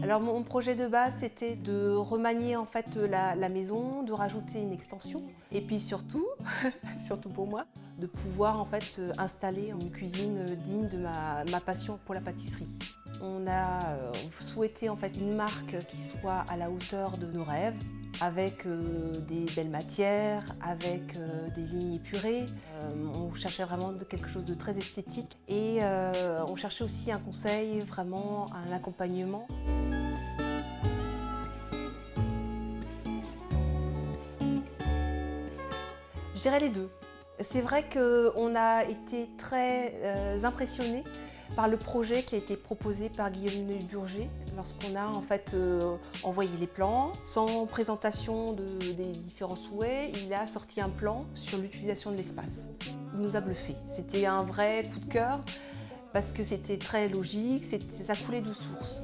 Alors mon projet de base, c'était de remanier en fait la maison, de rajouter une extension et puis surtout, surtout pour moi, de pouvoir en fait installer une cuisine digne de ma passion pour la pâtisserie. On a souhaité en fait une marque qui soit à la hauteur de nos rêves, avec des belles matières, avec des lignes épurées. On cherchait vraiment quelque chose de très esthétique et on cherchait aussi un conseil, vraiment un accompagnement. Je dirais les deux. C'est vrai qu'on a été très impressionnés par le projet qui a été proposé par Guillaume Neuburger lorsqu'on a en fait envoyé les plans. Sans présentation des différents souhaits, il a sorti un plan sur l'utilisation de l'espace. Il nous a bluffés. C'était un vrai coup de cœur parce que c'était très logique, ça coulait de source.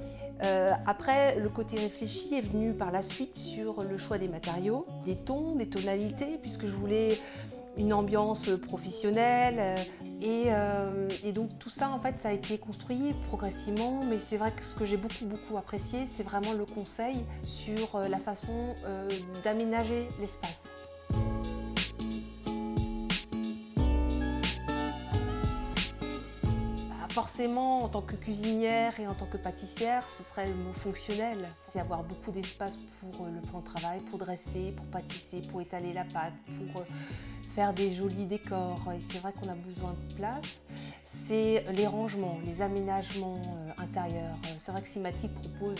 Après, le côté réfléchi est venu par la suite sur le choix des matériaux, des tons, des tonalités, puisque je voulais une ambiance professionnelle. Et donc tout ça, en fait, ça a été construit progressivement, mais c'est vrai que ce que j'ai beaucoup apprécié, c'est vraiment le conseil sur la façon d'aménager l'espace. Forcément, en tant que cuisinière et en tant que pâtissière, ce serait le mot fonctionnel. C'est avoir beaucoup d'espace pour le plan de travail, pour dresser, pour pâtisser, pour étaler la pâte, pour faire des jolis décors. Et c'est vrai qu'on a besoin de place. C'est les rangements, les aménagements intérieurs. C'est vrai que Simatic propose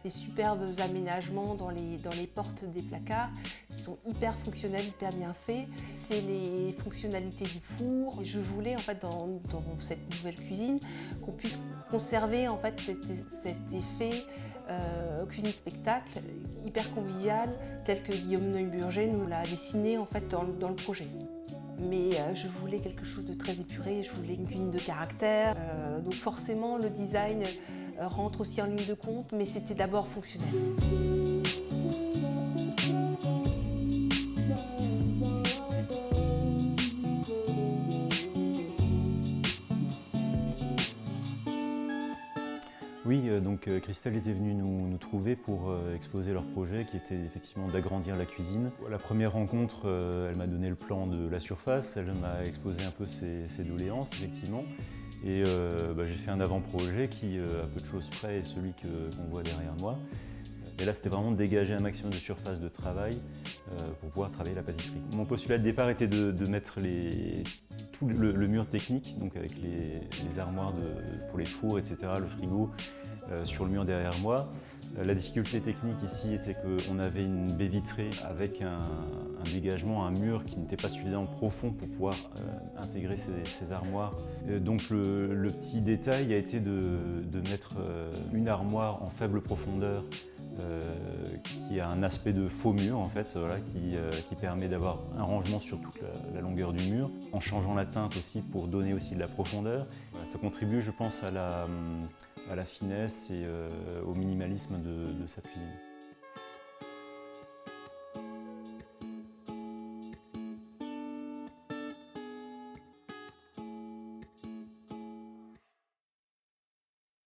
des superbes aménagements dans les portes des placards qui sont hyper fonctionnels, hyper bien faits. C'est les fonctionnalités du four. Je voulais en fait dans cette nouvelle cuisine qu'on puisse conserver en fait cet effet cuisine spectacle hyper convivial tel que Guillaume Neuburger nous l'a dessiné en fait dans le projet. Mais je voulais quelque chose de très épuré, je voulais une cuisine de caractère. Donc forcément le design rentre aussi en ligne de compte, mais c'était d'abord fonctionnel. Oui, donc Christelle était venue nous trouver pour exposer leur projet qui était effectivement d'agrandir la cuisine. À la première rencontre, elle m'a donné le plan de la surface, elle m'a exposé un peu ses doléances effectivement. Et j'ai fait un avant-projet qui, à peu de choses près, est celui qu'on voit derrière moi. Et là, c'était vraiment de dégager un maximum de surface de travail pour pouvoir travailler la pâtisserie. Mon postulat de départ était de mettre tout le mur technique, donc avec les armoires pour les fours, etc., le frigo, sur le mur derrière moi. La difficulté technique ici était qu'on avait une baie vitrée avec un dégagement, un mur qui n'était pas suffisamment profond pour pouvoir intégrer ces armoires. Donc le petit détail a été de mettre une armoire en faible profondeur qui a un aspect de faux mur en fait, voilà, qui permet d'avoir un rangement sur toute la longueur du mur, en changeant la teinte aussi pour donner aussi de la profondeur. Voilà, ça contribue, je pense, à la finesse et au minimalisme de cette cuisine.